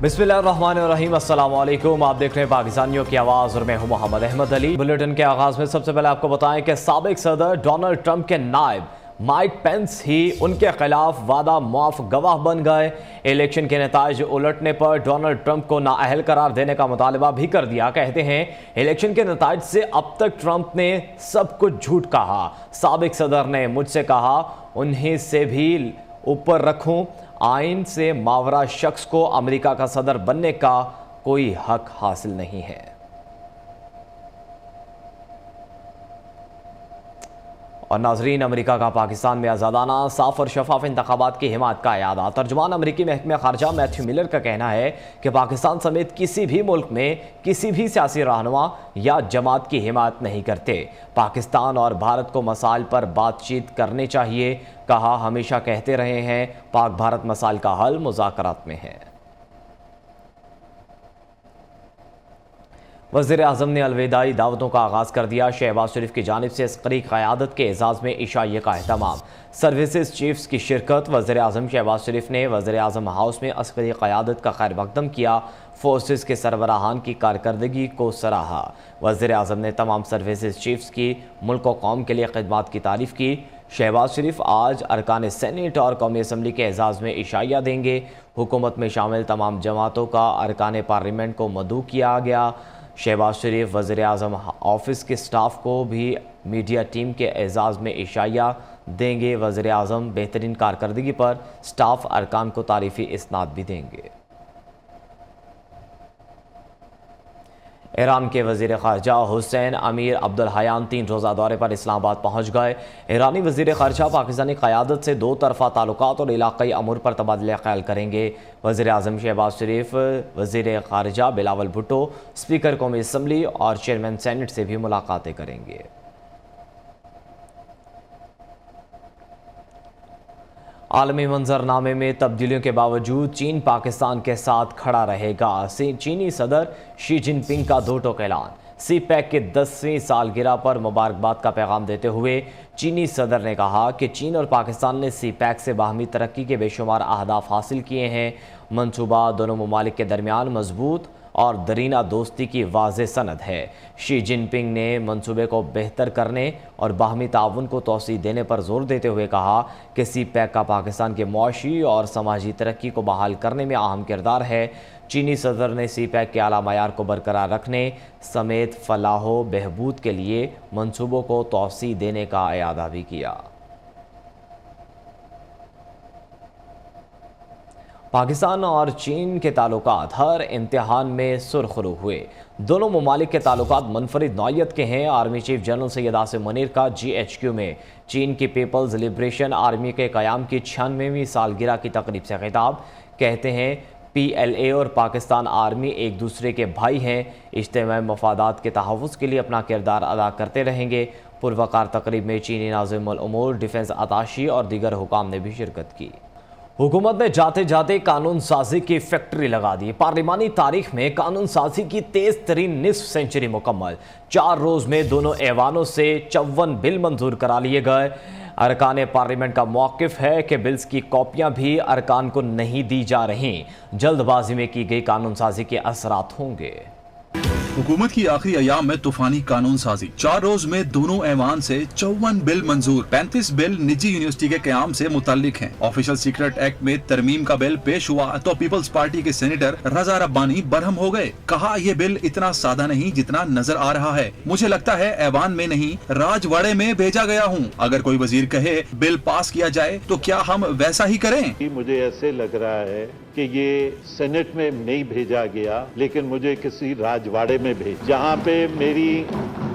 बिस्मिल्लाहिर्रहमानिर्रहीम, अस्सलाम वालेकुम। आप देख रहे हैं पाकिस्तानियों की आवाज़ और मैं हूं मोहम्मद अहमद अली। बुलेटिन के आगाज़ में सबसे पहले आपको बताएं कि साबिक सदर डोनाल्ड ट्रंप के नायब माइक पेंस ही उनके खिलाफ वादा मुआफ गवाह बन गए। इलेक्शन के नताइज उलटने पर डोनाल्ड ट्रंप को नाअहल करार देने का मुतालबा भी कर दिया। कहते हैं इलेक्शन के नताइज से अब तक ट्रंप ने सब कुछ झूठ कहा। साबिक सदर ने मुझसे कहा उन्हीं से भी ऊपर रखूं, आइन से मावरा शख्स को अमेरिका का सदर बनने का कोई हक हासिल नहीं है। और नाजरीन, अमेरिका का पाकिस्तान में आज़ादाना, साफ और शफाफ इंतखाबात की हिमायत का यादा। तर्जुमान अमेरिकी महकमे खारजा मैथ्यू मिलर का कहना है कि पाकिस्तान समेत किसी भी मुल्क में किसी भी सियासी रहनुमा या जमात की हिमायत नहीं करते। पाकिस्तान और भारत को मसाइल पर बातचीत करनी चाहिए। कहा, हमेशा कहते रहे हैं पाक भारत मसाइल का हल मुज़ाकरात में है। वज़ीर आज़म ने अलविदाई दावतों का आगाज़ कर दिया। शहबाज शरीफ की जानिब से अस्करी क़यादत के एजाज़ में इशाइये का अहतमाम, सर्विसेज चीफ्स की शिरकत। वज़ीर आज़म शहबाज शरीफ ने वज़ीर आज़म हाउस में अस्करी क़यादत का खैर मक़दम किया। फोर्सेस के सरबराहान की कारकर्दगी को सराहा। वज़ीर आज़म ने तमाम सर्विसेज चीफ्स की मुल्क और कौम के लिए खिदमात की तारीफ़ की। शहबाज शरीफ आज अरकान सेनेट और कौमी असम्बली के एजाज़ में इशाइया देंगे। हुकूमत में शामिल तमाम जमातों का अरकान पार्लियामेंट को मदऊ किया गया। शहबाज शरीफ वज़ीर आज़म ऑफिस के स्टाफ को भी मीडिया टीम के एजाज़ में इशाइया देंगे। वज़ीर आज़म बेहतरीन कारकर्दगी पर स्टाफ अरकान को तारीफ़ी इस्नाद भी देंगे। ईरान के वज़ीर ख़ारजा हुसैन अमीर अब्दुल हयान 3 रोज़ा दौरे पर इस्लामाबाद पहुँच गए। ईरानी वज़ीर ख़ारजा पाकिस्तानी क़यादत से दो तरफ़ा ताल्लुकात और इलाक़ाई अमूर पर तबादला ख्याल करेंगे। वज़ीर आज़म शहबाज शरीफ वज़ीर ख़ारजा बिलावल भुट्टो, स्पीकर कौमी असम्बली और चेयरमैन सेनेट से भी मुलाकातें करेंगे। आलमी मंजरनामे में तब्दीलियों के बावजूद चीन पाकिस्तान के साथ खड़ा रहेगा। चीनी सदर शी जिनपिंग का दो टोक ऐलान। सी पैक के 10वीं सालगिरह पर मुबारकबाद का पैगाम देते हुए चीनी सदर ने कहा कि चीन और पाकिस्तान ने सी पैक से बाहमी तरक्की के बेशुमार अहदाफ हासिल किए हैं। मनसूबा दोनों ममालिक के दरमियान मजबूत और दरीना दोस्ती की वाज़ेह सनद है। शी जिनपिंग ने मंसूबे को बेहतर करने और बाहमी ताउन को तोसी देने पर जोर देते हुए कहा कि सी पैक का पाकिस्तान के मुआशी और समाजी तरक्की को बहाल करने में अहम किरदार है। चीनी सदर ने सी पैक के आला मयार को बरकरार रखने समेत फलाहो बहबूद के लिए मंसूबों को तोसी देने का इरादा भी किया। पाकिस्तान और चीन के ताल्लुकात हर इम्तिहान में सुरखरू हुए। दोनों ममालिक के ताल्लुकात मुनफरिद नौइयत के हैं। Army chief general Syed Asim Munir का GHQ में चीन की पीपल्स लिबरेशन आर्मी के क़याम की 96वीं सालगिरह की तकरीब से खिताब। कहते हैं PLA और पाकिस्तान आर्मी एक दूसरे के भाई हैं। इज्तिमाई मफादात के तहफ़्फ़ुज़ के लिए अपना किरदार अदा करते रहेंगे। पुरवकार तकरीब में चीनी नाज़िमुल उमूर, डिफेंस अताशी और दीगर हुकाम ने भी शिरकत की। हुकूमत ने जाते जाते कानून साजी की फैक्ट्री लगा दी। पार्लिमानी तारीख में कानून साजी की तेज तरीन निस्फ सेंचुरी मुकम्मल। 4 रोज़ में दोनों ऐवानों से 54 बिल मंजूर करा लिए गए। अरकान पार्लियामेंट का मौक़िफ़ है कि बिल्स की कॉपियाँ भी अरकान को नहीं दी जा रही। जल्दबाजी में की गई कानून साजी के असरात होंगे। हुकूमत की आखिरी अयाम में तूफानी कानून साजी। 4 रोज में दोनों ऐवान से 54 बिल मंजूर। 35 बिल निजी यूनिवर्सिटी के क़याम से मुताल्लिक हैं। ऑफिशियल सीक्रेट एक्ट में तरमीम का बिल पेश हुआ तो पीपल्स पार्टी के सेनेटर रजा रब्बानी बरहम हो गए। कहा, ये बिल इतना सादा नहीं जितना नजर आ रहा है। मुझे लगता है ऐवान में नहीं राजवाड़े में भेजा गया हूँ। अगर कोई वजीर कहे बिल पास किया जाए तो क्या हम वैसा ही करें? मुझे ऐसे लग रहा है कि ये सेनेट में नहीं भेजा गया, लेकिन मुझे किसी राजवाड़े में भेज, जहाँ पे मेरी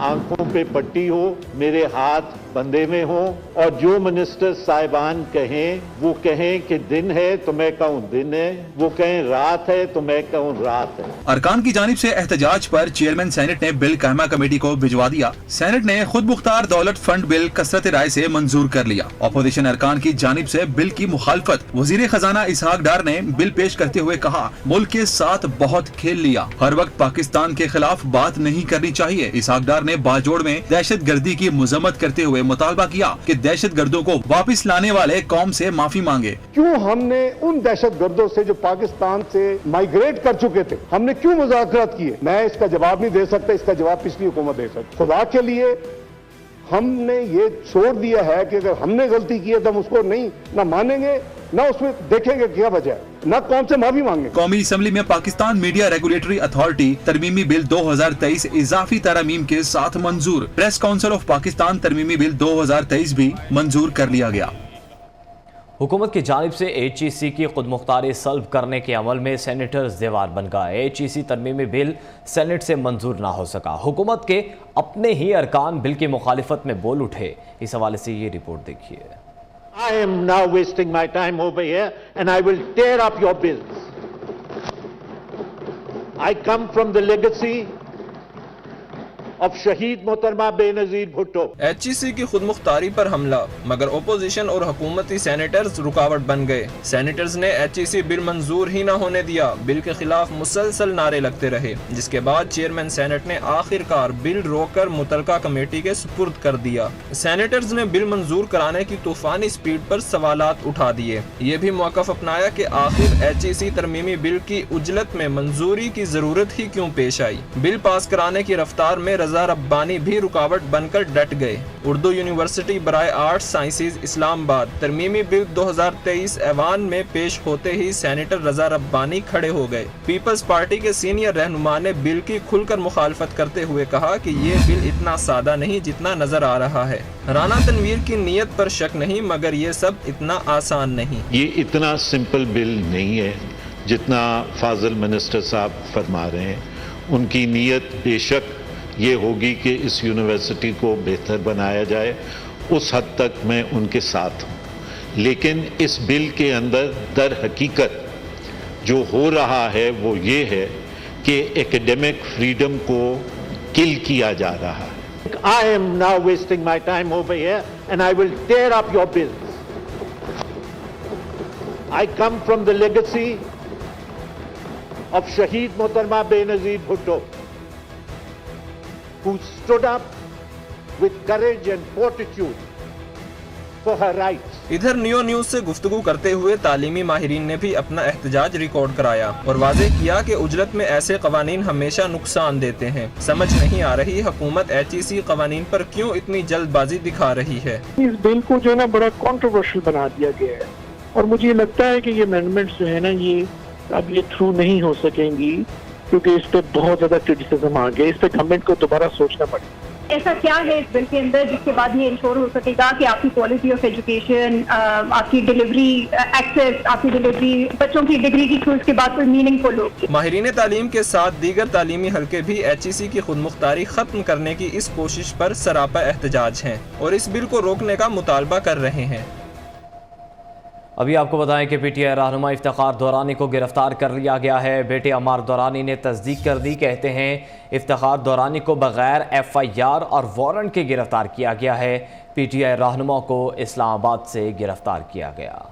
आंखों पे पट्टी हो, मेरे हाथ बंधे में हो और जो मिनिस्टर साहिबान कहें वो कहें कि दिन है तो मैं कहूँ दिन है, वो कहें रात है तो मैं कहूँ रात है। अरकान की जानिब से एहतजाज पर चेयरमैन सेनेट ने बिल कहमा कमेटी को भिजवा दिया। सेनेट ने खुद मुख्तार दौलत फंड बिल कसरत राय से मंजूर कर लिया। अपोजिशन अरकान की जानिब से बिल की मुखालफत। वजीर खजाना इसहाक डार ने बिल पेश करते हुए कहा, मुल्क के साथ बहुत खेल लिया, हर वक्त पाकिस्तान के खिलाफ बात नहीं करनी चाहिए। इसहाक डार ने बाजोड़ में दहशत गर्दी की मजम्मत करते हुए मुतालबा किया कि दहशत गर्दों को वापस लाने वाले कौम से माफी मांगे। क्यों हमने उन दहशत गर्दों से जो पाकिस्तान से माइग्रेट कर चुके थे, हमने क्यों मुज़ाकरात किए? मैं इसका जवाब नहीं दे सकता, इसका जवाब पिछली हुकूमत दे सकती। खुदा के लिए हमने ये छोड़ दिया है कि अगर हमने गलती की है तो हम उसको नहीं ना मानेंगे, ना उसमें देखेंगे क्या वजह है, ना कौन से माफी मांगे। कौमी असम्बली में पाकिस्तान मीडिया रेगुलेटरी अथॉरिटी तरमीमी बिल 2023 इजाफी तरमीम के साथ मंजूर। प्रेस काउंसिल ऑफ पाकिस्तान तरमीमी बिल 2023 भी मंजूर कर लिया गया। हुकूमत की जानिब से HEC की खुद मुख्तारी सल्ब करने के अमल में सेनेटर्स दीवार बन गए। HEC तरमीमी बिल सेनेट से मंजूर ना हो सका। हुकूमत के अपने ही अरकान बिल की मुखालिफत में बोल उठे। इस हवाले से ये रिपोर्ट देखिए। I am now wasting my time over here and I will tear up your bills. I come from the legacy of शहीद मोहतरमा बेनजीर भुट्टो। HEC की खुद मुख्तारी पर हमला, मगर ओपोजिशन और हुकूमती सेनेटर्स रुकावट बन गए। सेनेटर्स ने HEC बिल मंजूर ही न होने दिया। बिल के खिलाफ मुसलसल नारे लगते रहे, जिसके बाद चेयरमैन सेनेट ने आखिरकार बिल रोककर मुतलका कमेटी के सुपुर्द कर दिया। सेनेटर्स ने बिल मंजूर कराने की तूफानी स्पीड पर सवालात उठा दिए। ये भी मौक़िफ़ अपनाया कि आखिर HEC तरमीमी बिल की उजलत में मंजूरी की जरूरत ही क्यों पेश आई। बिल पास कराने की रफ्तार में रज़ा रब्बानी भी रुकावट बनकर डट गए। उर्दू यूनिवर्सिटी बराए आर्ट्स साइंसेज इस्लामाबाद तरमीमी बिल 2023 ऐवान में पेश होते ही सेनेटर रज़ा रब्बानी खड़े हो गए। पीपल्स पार्टी के सीनियर रहनुमा ने बिल की खुलकर मुखालफत करते हुए कहा कि ये बिल इतना सादा नहीं जितना नजर आ रहा है। राना तनवीर की नीयत पर शक नहीं, मगर ये सब इतना आसान नहीं। ये इतना सिंपल बिल नहीं है जितना फाजिल मिनिस्टर साहब फरमा रहे हैं। उनकी नीयत बेशक ये होगी कि इस यूनिवर्सिटी को बेहतर बनाया जाए, उस हद तक मैं उनके साथ हूँ, लेकिन इस बिल के अंदर दर हकीकत जो हो रहा है वो ये है कि एकेडमिक फ्रीडम को किल किया जा रहा है। I am now wasting my time over here and I will tear up your bills. I come from the legacy of शहीद मोहतरमा Benazir Bhutto, who stood up with courage and fortitude for her rights. इधर neo news से गुफ्तगू करते हुए तालीमी माहिरीन ने भी अपना एहतजाज रिकॉर्ड कराया और वाज़ेह किया कि उजलत में ऐसे कवानीन हमेशा नुकसान देते हैं। समझ नहीं आ रही हुकूमत HEC कवानीन पर क्यों इतनी जल्दबाजी दिखा रही है। इस बिल को जो है ना बड़ा कंट्रोवर्शियल बना दिया गया है और मुझे ये लगता है कि ये अमेंडमेंट्स जो है ना ये अब ये थ्रू नहीं हो सकेंगी, क्योंकि इस पे बहुत ज्यादा क्रिटिसिज्म आ गया। इस पे गवर्नमेंट को दोबारा सोचना पड़ेगा। ऐसा क्या है इस बिल के अंदर जिसके बाद ये इंश्योर हो सकेगा कि आपकी क्वालिटी ऑफ एजुकेशन, आपकी डिलीवरी एक्सेस, आपकी डिलीवरी बच्चों की डिग्री की थ्रू इसके बाद कोई मीनिंगफुल हो। माहिरीन तालीम के साथ दीगर तालीमी हल्के भी HEC की खुद मुख्तारी खत्म करने की इस कोशिश पर सरापा एहतजाज हैं और इस बिल को रोकने का मुतालबा कर रहे हैं। अभी आपको बताएं कि PTI रहनुमा इफ्तिखार दौरानी को गिरफ्तार कर लिया गया है। बेटे अमार दौरानी ने तस्दीक कर दी। कहते हैं इफ्तिखार दौरानी को बगैर FIR और वारंट के गिरफ्तार किया गया है। PTI रहनुमा को इस्लामाबाद से गिरफ्तार किया गया।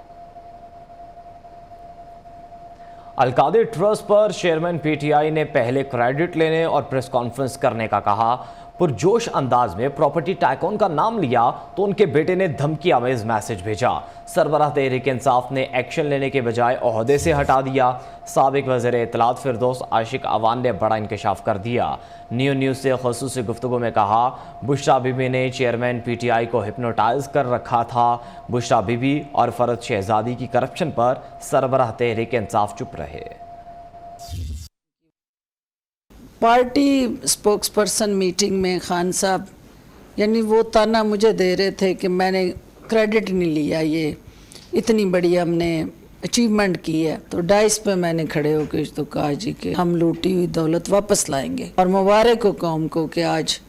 अलकादिर ट्रस्ट पर चेयरमैन PTI ने पहले क्रेडिट लेने और प्रेस कॉन्फ्रेंस करने का कहा। पुरजोश अंदाज में प्रॉपर्टी टाइकून का नाम लिया तो उनके बेटे ने धमकी आमेज मैसेज भेजा। सरबराह तहरीक इंसाफ ने एक्शन लेने के बजाय ओहदे से हटा दिया। साबिक वज़ीर इत्तलात फिरदौस आशिक अवान ने बड़ा इंकशाफ कर दिया। नियो न्यूज़ से ख़ुसूसी गुफ्तगू में कहा, बुशरा बीबी ने चेयरमैन PTI को हिप्नोटाइज कर रखा था। बुशरा बीबी और फरद शहजादी की करप्शन पर सरबराह तहरीक इंसाफ चुप रहे। पार्टी स्पोक्सपर्सन मीटिंग में खान साहब यानी वो ताना मुझे दे रहे थे कि मैंने क्रेडिट नहीं लिया, ये इतनी बड़ी हमने अचीवमेंट की है। तो डाइस पे मैंने खड़े होकर तो कहा जी कि हम लूटी हुई दौलत वापस लाएंगे और मुबारक हो कौम को कि आज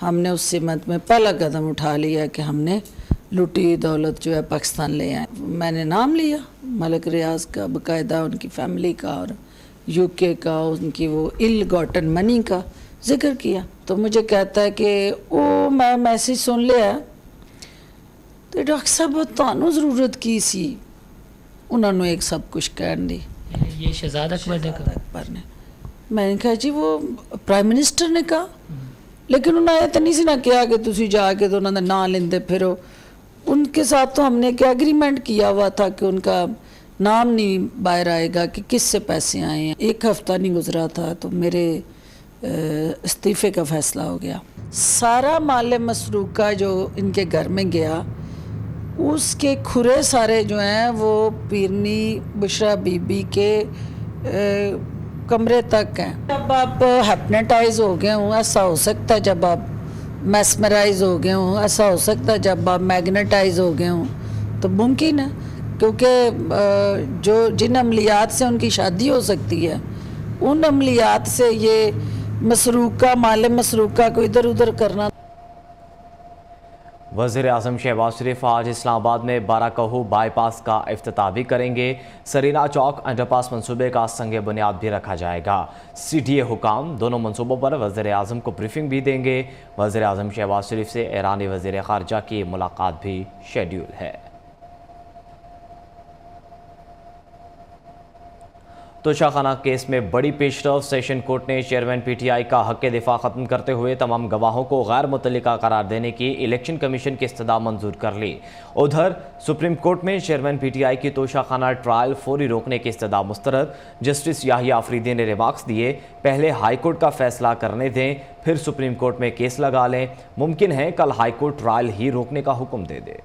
हमने उस सिमत में पहला कदम उठा लिया कि हमने लूटी हुई दौलत जो है पाकिस्तान ले आए। मैंने नाम लिया मलिक रियाज का, बाकायदा उनकी फैमिली का और UK का, उनकी वो इल गॉटन मनी का जिक्र किया। तो मुझे कहता है कि ओ मैं मैसेज सुन लिया तो डॉक्टर साहब तानू ज़रूरत की सी, उन्होंने एक सब कुछ कहन दी। ये शहजाद अकबर ने मैंने कहा जी वो प्राइम मिनिस्टर ने कहा। लेकिन उन्होंने इतनी सी ना किया कि तुसी जाके तो उन्होंने ना लेंदे फिरो। उनके साथ तो हमने क्या एग्रीमेंट किया हुआ था कि उनका नाम नहीं बाहर आएगा कि किससे पैसे आए हैं। एक हफ्ता नहीं गुजरा था तो मेरे इस्तीफे का फैसला हो गया। सारा माल मसरूका जो इनके घर में गया उसके खुरे सारे जो हैं वो पीरनी बुशरा बीबी के कमरे तक हैं। जब आप हिप्नोटाइज हो गए हों ऐसा हो सकता है, जब आप मैस्मराइज हो गए हों ऐसा हो सकता है, जब आप मैग्नेटाइज हो गए हों तो मुमकिन है, क्योंकि जो जिन अमलियात से उनकी शादी हो सकती है उन अमलियात से ये मसरूका माल मसरूका को इधर उधर करना। वज़ीर आज़म शहबाज शरीफ आज इस्लामाबाद में बाराकहू बाईपास का इफ्तिताह भी करेंगे। सरीना चौक अंडरपास मंसूबे का संग बुनियाद भी रखा जाएगा। CDA हुकाम दोनों मंसूबों पर वज़ीर आज़म को ब्रीफिंग भी देंगे। वज़ीर आज़म शहबाज शरीफ से ईरानी वज़ीर ख़ारजा की मुलाकात भी शेड्यूल है। तोशाखाना केस में बड़ी पेशरफ। सेशन कोर्ट ने चेयरमैन PTI का हक़ दिफा ख़त्म करते हुए तमाम गवाहों को गैर मुतल्लिका करार देने की इलेक्शन कमीशन की इस्तदा मंजूर कर ली। उधर सुप्रीम कोर्ट में चेयरमैन PTI की तोशाखाना ट्रायल फौरी रोकने की इस्तदा मुस्तरद। जस्टिस याहिया अफरीदी ने रिमार्क्स दिए, पहले हाई कोर्ट का फैसला करने दें फिर सुप्रीम कोर्ट में केस लगा लें। मुमकिन है कल हाई कोर्ट ट्रायल ही रोकने का हुक्म दे दे।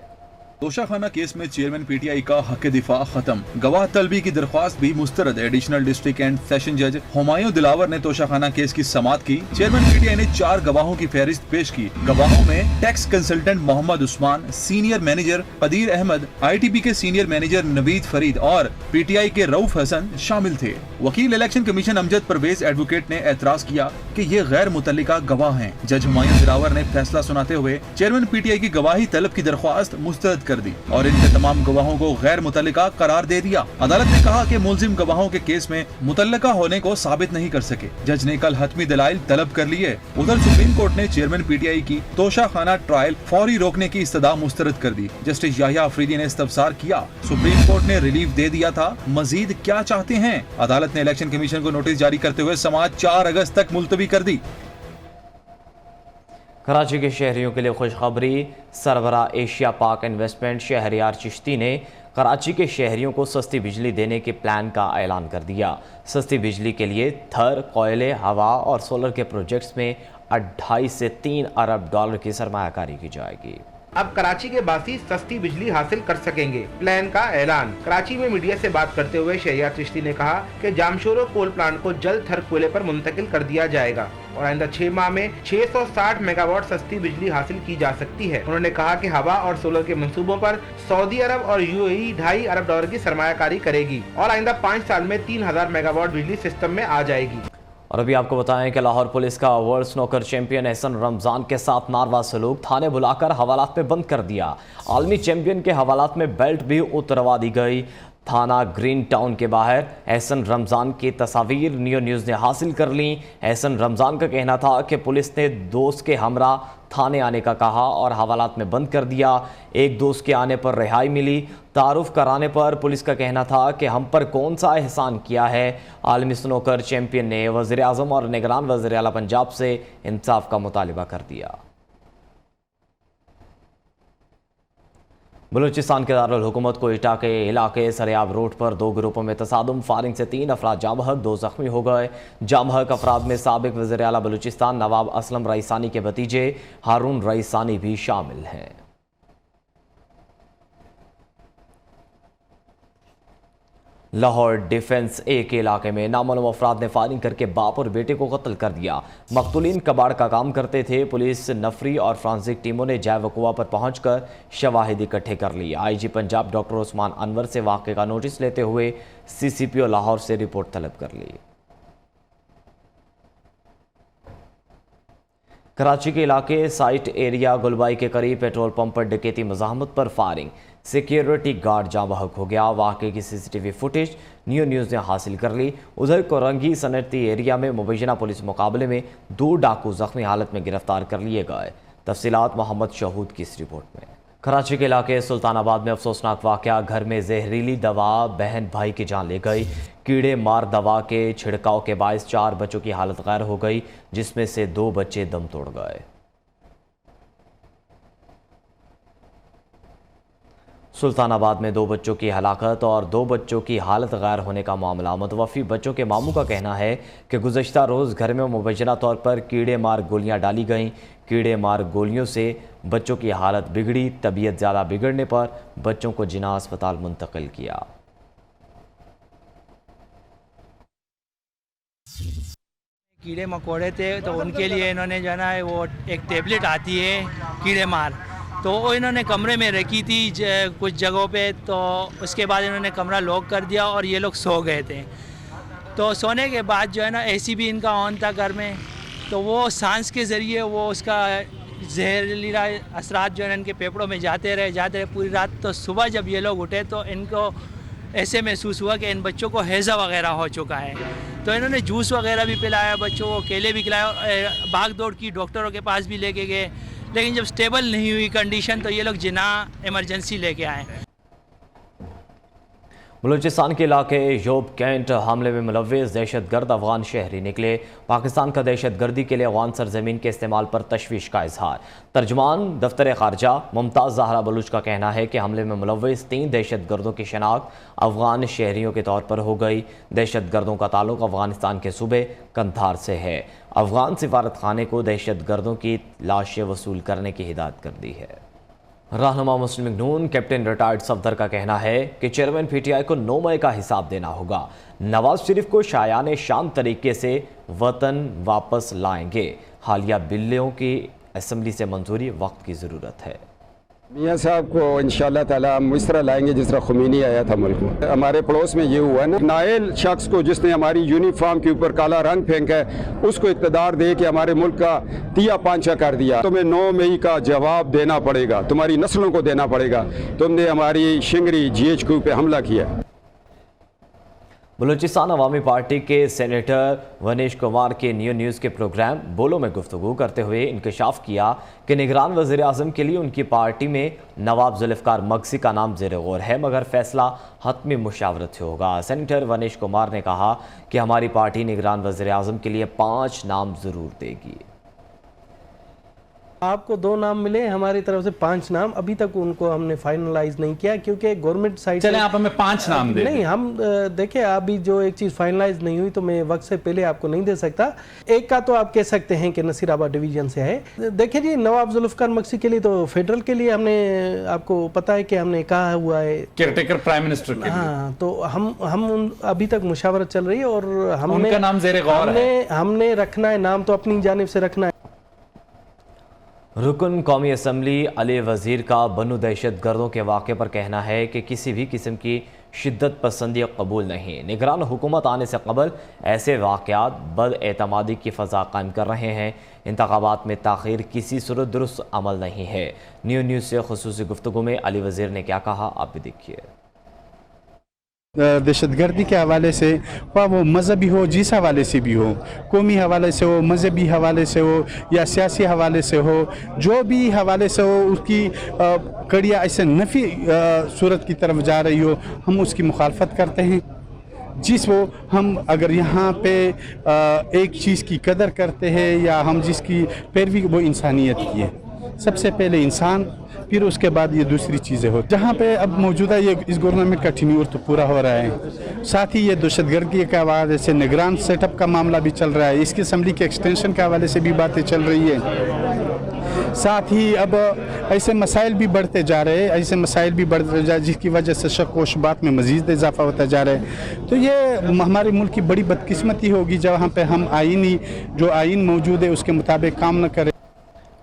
तोशाखाना केस में चेयरमैन PTI का हक दिफा खत्म। गवाह तलबी की दरख्वास्त भी मुस्तरद। एडिशनल डिस्ट्रिक्ट एंड सेशन जज हुमायूं दिलावर ने तोशाखाना केस की समाअत की। चेयरमैन PTI ने 4 गवाहों की फहरिस्त पेश की। गवाहों में tax consultant Mohammad Usman, senior manager Qadeer Ahmed, ITP के सीनियर मैनेजर नवीद फरीद और PTI के रऊफ हसन शामिल थे। वकील election commission Amjad Parvez advocate ने एतराज किया कि ये गैर मुतल्लिका गवाह हैं। जज हुमायूं दिलावर ने फैसला सुनाते हुए चेयरमैन PTI की गवाही तलब की दरख्वास्त मुस्तरद कर दी और इनके तमाम गवाहों को गैर मुतल्लिका करार दे दिया। अदालत ने कहा कि मुलजिम गवाहों के केस में मुतल्लिका होने को साबित नहीं कर सके। जज ने कल हतमी दलाइल तलब कर लिए। उधर सुप्रीम कोर्ट ने चेयरमैन PTI की तोशाखाना ट्रायल फौरी रोकने की इस्तदा मुस्तरद कर दी। जस्टिस याहिया अफरीदी ने इस्तफसार किया, सुप्रीम कोर्ट ने रिलीफ दे दिया था, मजीद क्या चाहते हैं। अदालत ने इलेक्शन कमीशन को नोटिस जारी करते हुए समाअत 4 अगस्त तक मुलतवी कर दी। कराची के शहरियों के लिए खुशखबरी। सरबरा एशिया पाक इन्वेस्टमेंट शहरियार चिश्ती ने कराची के शहरियों को सस्ती बिजली देने के प्लान का ऐलान कर दिया। सस्ती बिजली के लिए थर, कोयले, हवा और सोलर के प्रोजेक्ट्स में 2.5 से 3 अरब डॉलर की सरमायाकारी की जाएगी। अब कराची के बासी सस्ती बिजली हासिल कर सकेंगे, प्लान का ऐलान। कराची में मीडिया से बात करते हुए शहरियार चिश्ती ने कहा कि जामशोरो कोल प्लांट को जल्द थर कोयले पर मुंतकिल कर दिया जाएगा और आइंदा 6 माह में 660 मेगावाट सस्ती बिजली हासिल की जा सकती है। उन्होंने कहा कि हवा और सोलर के मंसूबों पर सऊदी अरब और UAE 2.5 अरब डॉलर की सरमायाकारी करेगी और आइंदा 5 साल में 3000 मेगावाट बिजली सिस्टम में आ जाएगी। और अभी आपको बताएं कि लाहौर पुलिस का world snooker champion Ahsan Ramzan के साथ नारवा सलूक, थाने बुलाकर हवालात में बंद कर दिया। आलमी चैंपियन के हवालात में बेल्ट भी उतरवा दी गई। थाना ग्रीन टाउन के बाहर एहसन रमजान की तस्वीर नियो न्यूज़ ने हासिल कर ली। एहसन रमजान का कहना था कि पुलिस ने दोस्त के हमरा थाने आने का कहा और हवालात में बंद कर दिया। एक दोस्त के आने पर रिहाई मिली। तारुफ कराने पर पुलिस का कहना था कि हम पर कौन सा एहसान किया है। आलमी स्नोकर चैंपियन ने वज़ीर आज़म और निगरान वज़ीर आला पंजाब से इंसाफ का मुतालिबा कर दिया। बलूचिस्तान के दारुल हुकूमत कोयटा के इलाके सरियाब रोड पर 2 ग्रुपों में तसादुम, फायरिंग से 3 अफराद जाँ बहक, 2 जख्मी हो गए। जाँ बहक अफराद में साबिक वज़ीर आला बलूचिस्तान नवाब असलम रईसानी के भतीजे हारून रईसानी भी शामिल हैं। लाहौर डिफेंस ए के इलाके में नामालूम अफराद ने फायरिंग करके बाप और बेटे को कत्ल कर दिया। मकतूलीन कबाड़ का काम करते थे। पुलिस, नफरी और फ्रांसिक टीमों ने जाए वकुआ पर पहुंचकर शवाहिद इकट्ठे कर लिए। IG पंजाब डॉक्टर उस्मान अनवर से वाक़े का नोटिस लेते हुए CCPO लाहौर से रिपोर्ट तलब कर ली। कराची के इलाके साइट एरिया गुलबाई के करीब पेट्रोल पंप पर डकैती मज़ाहमत पर फायरिंग, सिक्योरिटी गार्ड जाँ बहक हो गया। वाक़े की CCTV फुटेज नियो न्यूज़ ने हासिल कर ली। उधर कोरंगी सनती एरिया में मुबैना पुलिस मुकाबले में 2 डाकू जख्मी हालत में गिरफ्तार कर लिए गए। तफसीलात मोहम्मद शहूद की इस रिपोर्ट में। कराची के इलाके सुल्तानाबाद में अफसोसनाक वाकया, घर में जहरीली दवा बहन भाई की जान ले गई। कीड़े मार दवा के छिड़काव के बायस 4 बच्चों की हालत गैर हो गई, जिसमें से 2 बच्चे दम तोड़ गए। सुल्तानाबाद में 2 बच्चों की हलाकत और 2 बच्चों की हालत गैर होने का मामला। मुतवफ़ी बच्चों के मामू का कहना है कि गुज़श्ता रोज़ घर में मुबैना तौर पर कीड़े मार गोलियां डाली गईं। कीड़े मार गोलियों से बच्चों की हालत बिगड़ी। तबीयत ज़्यादा बिगड़ने पर बच्चों को जिना अस्पताल मुंतकिल किया। कीड़े मकोड़े थे तो उनके लिए इन्होंने जो है ना वो एक टेबलेट आती है कीड़े मार, तो वो इन्होंने कमरे में रखी थी कुछ जगहों पे। तो उसके बाद इन्होंने कमरा लॉक कर दिया और ये लोग सो गए थे। तो सोने के बाद जो है ना एसी भी इनका ऑन था घर में, तो वो सांस के ज़रिए वो उसका जहरीला असरात जो है इनके फेफड़ों में जाते रहे पूरी रात। तो सुबह जब ये लोग उठे तो इनको ऐसे महसूस हुआ कि इन बच्चों को हैज़ा वगैरह हो चुका है। तो इन्होंने जूस वगैरह भी पिलाया बच्चों को, केले भी खिलाए और भाग दौड़ की डॉक्टरों के पास भी लेके गए। लेकिन जब स्टेबल नहीं हुई कंडीशन तो ये लोग जिना इमरजेंसी लेके आए। बलूचिस्तान के इलाके योब कैंट हमले में मुलव्विस दहशतगर्द अफगान शहरी निकले। पाकिस्तान का दहशतगर्दी के लिए अफगान सरजमीन के इस्तेमाल पर तशवीश का इजहार। तर्जमान दफ्तर खारजा मुमताज़ ज़हरा बलूच का कहना है कि हमले में मुलव्विस 3 दहशतगर्दों की शनाख्त अफगान शहरियों के तौर पर हो गई। दहशतगर्दों का ताल्लुक अफगानिस्तान के सूबे कंधार से है। अफगान सिफारत खाने को दहशतगर्दों की लाशें वसूल करने की हिदायत कर दी है। रहनुमा मुस्लिम लीग नून कैप्टन रिटायर्ड सफदर का कहना है कि चेयरमैन पीटीआई को 9 मई का हिसाब देना होगा। नवाज शरीफ को शायाने शान तरीके से वतन वापस लाएंगे। हालिया बिलों की असम्बली से मंजूरी वक्त की ज़रूरत है। मियाँ साहब को इंशाअल्लाह ताला हम इस तरह लाएंगे जिस तरह खुमैनी आया था मुल्क में। हमारे पड़ोस में ये हुआ ना, नायल शख्स को जिसने हमारी यूनिफॉर्म के ऊपर काला रंग फेंका है, उसको इक़्तिदार दे के हमारे मुल्क का तिया पांचा कर दिया। तुम्हें 9 मई का जवाब देना पड़ेगा, तुम्हारी नस्लों को देना पड़ेगा। तुमने हमारी शिंगरी GHQ पे हमला किया। बलूचिस्तान अवामी पार्टी के सेनेटर वनीश कुमार के न्यूज़ के प्रोग्राम बोलो में गुफ्तगू करते हुए इंकशाफ किया कि निगरान वज़ीर आज़म के लिए उनकी पार्टी में नवाब जुल्फ़िकार मगसी का नाम ज़ेर गौर है, मगर फैसला हतमी मुशावरत से होगा। सेनेटर वनीश कुमार ने कहा कि हमारी पार्टी निगरान वज़ीर आज़म के लिए 5 नाम ज़रूर देगी। आपको 2 नाम मिले, हमारी तरफ से 5 नाम। अभी तक उनको हमने फाइनलाइज नहीं किया क्योंकि गवर्नमेंट साइड चले आप हमें 5 नाम दे नहीं। हम देखिए अभी जो एक चीज़ फाइनलाइज नहीं हुई तो मैं वक्त से पहले आपको नहीं दे सकता। एक का तो आप कह सकते हैं कि नसीराबाद डिवीजन से है। देखिए जी, नवाब जुल्फ़िकार मगसी के लिए तो फेडरल के लिए हमने, आपको पता है कि हमने कहा हुआ है केयरटेकर प्राइम मिनिस्टर के लिए। हाँ, तो हम अभी तक मुशावरत चल रही है और उनका नाम ज़ेर गौर है। हमने रखना है नाम तो अपनी जानिब से रखना है। रुकन कौमी असम्बली अली वज़ीर का बनु दहशतगर्दों के वाक़े पर कहना है कि किसी भी किस्म की शिद्दत पसंदी कबूल नहीं। निगरान हुकूमत आने से कबल ऐसे वाक़यात बदएतमादी की फ़ज़ा कायम कर रहे हैं। इंतख़ाबात में ताख़ीर किसी सूरत दुरुस्त अमल नहीं है। न्यूज़ से ख़ुसूसी गुफ्तगू में अली वज़ीर ने क्या कहा, आप भी देखिए। दहशतगर्दी के हवाले से, ख्वाह वो मजहबी हो, जिस हवाले से भी हो, कौमी हवाले से हो, मजहबी हवाले से हो या सियासी हवाले से हो, जो भी हवाले से हो, उसकी कड़िया ऐसे नफ़ी सूरत की तरफ जा रही हो, हम उसकी मुखालफत करते हैं। जिस वो हम अगर यहाँ पे एक चीज़ की कदर करते हैं या हम जिसकी पैरवी, वो इंसानियत की है। सबसे पहले इंसान, फिर उसके बाद ये दूसरी चीज़ें हो। जहाँ पे अब मौजूदा ये इस गवर्नमेंट का टेन्योर तो पूरा हो रहा है, साथ ही ये दहशतगर्दी के हवाले से निगरान सेटअप का मामला भी चल रहा है। इसकी असम्बली के एक्सटेंशन के हवाले से भी बातें चल रही है। साथ ही अब ऐसे मसाइल भी बढ़ते जा रहे हैं, ऐसे मसाइल भी बढ़ते जा रहे जिसकी वजह से शक व शुबात में मज़ीद इजाफा होता जा रहा है। तो ये हमारे मुल्क की बड़ी बदकिस्मती होगी जहाँ पे हम जो आइन मौजूद है उसके मुताबिक काम न करें।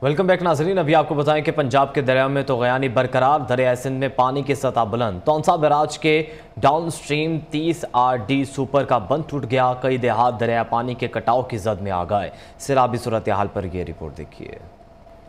वेलकम बैक नाजरीन। अभी आपको बताएं कि पंजाब के दरिया में तो गयानी बरकरार। दरिया सिंध में पानी की सतह बुलंद। तौंसा बैराज के डाउन स्ट्रीम 30 RD सुपर का बंद टूट गया। कई देहात दरिया पानी के कटाव की जद में आ गए। सैलाबी सूरत हाल पर यह रिपोर्ट देखिए।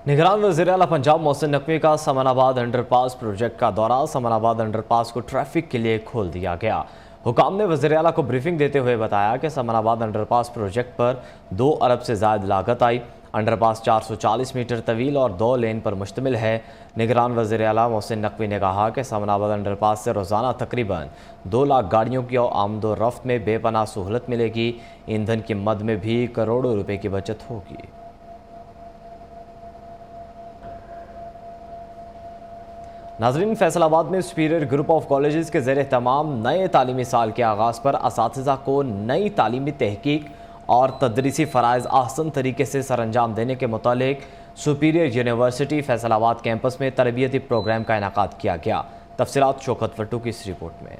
निगरान वज़ीर आला पंजाब मोहसिन नकवी का समनाबाद अंडरपास प्रोजेक्ट का दौरा। समनाबाद अंडरपास को ट्रैफिक के लिए खोल दिया गया। हुकाम ने वज़ीर आला को ब्रीफिंग देते हुए बताया कि समनाबाद अंडरपास प्रोजेक्ट पर 2 अरब से ज़ायद लागत आई। अंडरपास 440 मीटर तवील और 2 लेन पर मुश्तमिल है। निगरान वज़ीर आला मोहसिन नकवी ने कहा कि समनाबाद अंडरपास से रोज़ाना तकरीबन 2 लाख गाड़ियों की आमदो रफ्त में बेपनाह सहूलत मिलेगी। ईंधन की मद में भी करोड़ों रुपए की बचत होगी। नाज़रीन, फैसलाबाद में सुपीरियर ग्रुप ऑफ कॉलेजेस के ज़ेर एहतमाम नए तालीमी साल के आगाज़ पर असातिज़ा को नई तालीमी तहकीक और तदरीसी फ़राइज़ आसान तरीके से सरअंजाम देने के मुतालिक सुपीरियर यूनिवर्सिटी फैसलाबाद कैंपस में तरबियती प्रोग्राम का इनेकाद किया गया। तफसीलात शौकत फट्टू की इस रिपोर्ट में।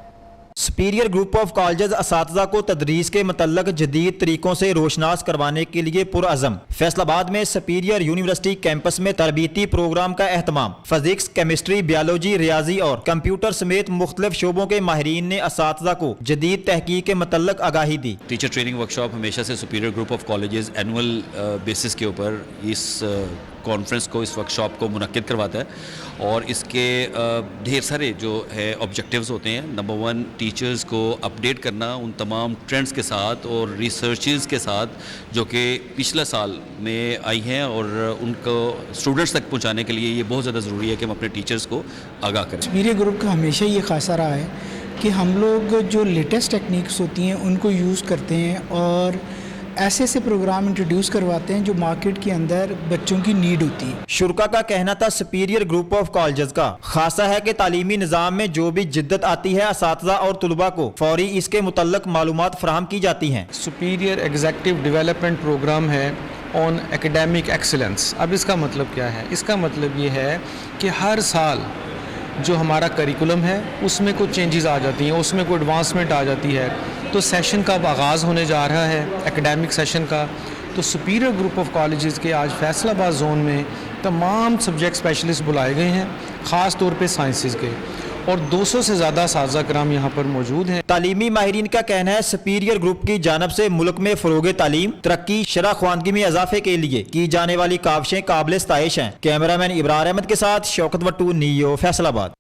सुपीरियर ग्रुप ऑफ कॉलेजेस असातिज़ा को तदरीस के मतलब जदीद तरीकों से रोशनास करवाने के लिए पुरअज़म। फैसलाबाद में सुपीरियर यूनिवर्सिटी कैंपस में तरबियती प्रोग्राम का एहतमाम। फिजिक्स, केमिस्ट्री, बायोलॉजी, रियाजी और कंप्यूटर समेत मुख्तलिफ शोबों के माहिरीन ने असातिज़ा को जदीद तहकीक के मतलब आगाही दी। टीचर ट्रेनिंग वर्कशॉप हमेशा से superior group of colleges annual basis के ऊपर इस कॉन्फ्रेंस को, इस वर्कशॉप को मुनक्किद करवाता है और इसके ढेर सारे जो है ऑब्जेक्टिव्स होते हैं। नंबर 1, टीचर्स को अपडेट करना उन तमाम ट्रेंड्स के साथ और रिसर्चेस के साथ जो कि पिछला साल में आई हैं और उनको स्टूडेंट्स तक पहुंचाने के लिए ये बहुत ज़्यादा ज़रूरी है कि हम अपने टीचर्स को आगाह करें। सुपीरियर ग्रुप का हमेशा ये खासा रहा है कि हम लोग जो लेटेस्ट टेक्निक्स होती हैं उनको यूज़ करते हैं और ऐसे ऐसे प्रोग्राम इंट्रोड्यूस करवाते हैं जो मार्केट के अंदर बच्चों की नीड होती है। शुरा का कहना था सुपीरियर ग्रुप ऑफ कॉलेजेस का खासा है कि तालीमी निज़ाम में जो भी जिद्दत आती है असातिज़ा और तुलबा को फौरी इसके मुतल्लक मालूमात फराहम की जाती हैं। सुपीरियर एग्जीक्यूटिव डेवलपमेंट प्रोग्राम है ऑन एकेडमिक एक्सीलेंस। अब इसका मतलब क्या है? इसका मतलब ये है कि हर साल जो हमारा करिकुलम है उसमें कुछ चेंजेस आ जाती हैं, उसमें कोई एडवांसमेंट आ जाती है। तो सेशन का अब आगाज़ होने जा रहा है एकेडमिक सेशन का। तो सुपीरियर ग्रुप ऑफ कॉलेजेस के आज फैसलाबाद जोन में तमाम सब्जेक्ट स्पेशलिस्ट बुलाए गए हैं, ख़ास तौर पे साइंसेस के, और 200 से ज़्यादा साज़ा कराम यहाँ पर मौजूद हैं। तालीमी माहिरीन का कहना है सुपीरियर ग्रुप की जानब से मुल्क में फ़रोग़ तालीम, तरक्की, शरह ख्वानगी में इजाफे के लिए की जाने वाली काविशें काबिल सताइश हैं। कैमरामैन इब्रार अहमद के साथ शौकत वट्टू, नियो, फैसलाबाद।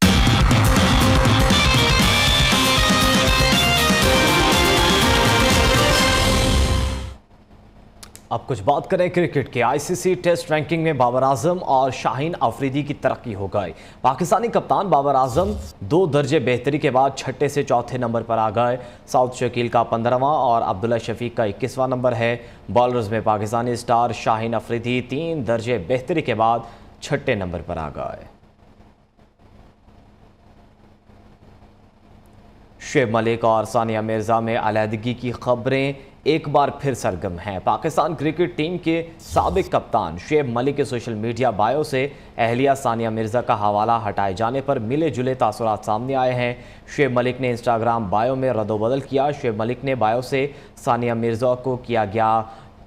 अब कुछ बात करें क्रिकेट के। आईसीसी टेस्ट रैंकिंग में बाबर आजम और शाहीन अफरीदी की तरक्की हो गई। पाकिस्तानी कप्तान बाबर आजम 2 दर्जे बेहतरी के बाद 6 से 4 नंबर पर आ गए। साउथ शकील का 15वां और अब्दुल्ला शफीक का 21वां नंबर है। बॉलर्स में पाकिस्तानी स्टार शाहीन अफरीदी 3 दर्जे बेहतरी के बाद 6 नंबर पर आ गए। शुएब मलिक और सानिया मिर्ज़ा में अलहदगी की खबरें एक बार फिर सरगर्म हैं। पाकिस्तान क्रिकेट टीम के साबिक कप्तान शुएब मलिक के सोशल मीडिया बायो से अहलिया सानिया मिर्ज़ा का हवाला हटाए जाने पर मिले जुले तासुरात सामने आए हैं। शुएब मलिक ने इंस्टाग्राम बायो में रद्दोबदल किया। शुएब मलिक ने बायो से सानिया मिर्ज़ा को किया गया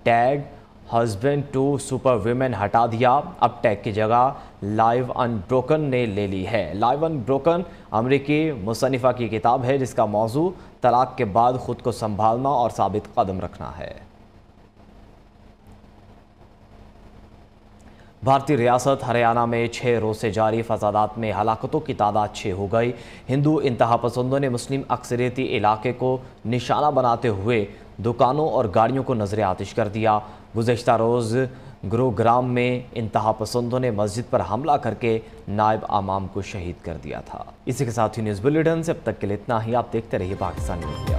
tag husband to super women हटा दिया। अब टैग की जगह लाइव अनब्रोकन ने ले ली है। लाइव अनब्रोकन अमरीकी मुसन्निफ़ा की किताब है जिसका मौजू तलाक के बाद खुद को संभालना और साबित कदम रखना है। भारतीय रियासत हरियाणा में 6 रोज़ से जारी फसादात में हलाकतों की तादाद 6 हो गई। हिंदू इंतहा पसंदों ने मुस्लिम अक्सरियती इलाके को निशाना बनाते हुए दुकानों और गाड़ियों को नजर आतिश कर दिया। गुज़श्ता रोज़ गुरुग्राम में इंतहा पसंदों ने मस्जिद पर हमला करके नायब आमाम को शहीद कर दिया था। इसी के साथ ही न्यूज़ बुलेटिन से अब तक के लिए इतना ही। आप देखते रहिए पाकिस्तानी मीडिया।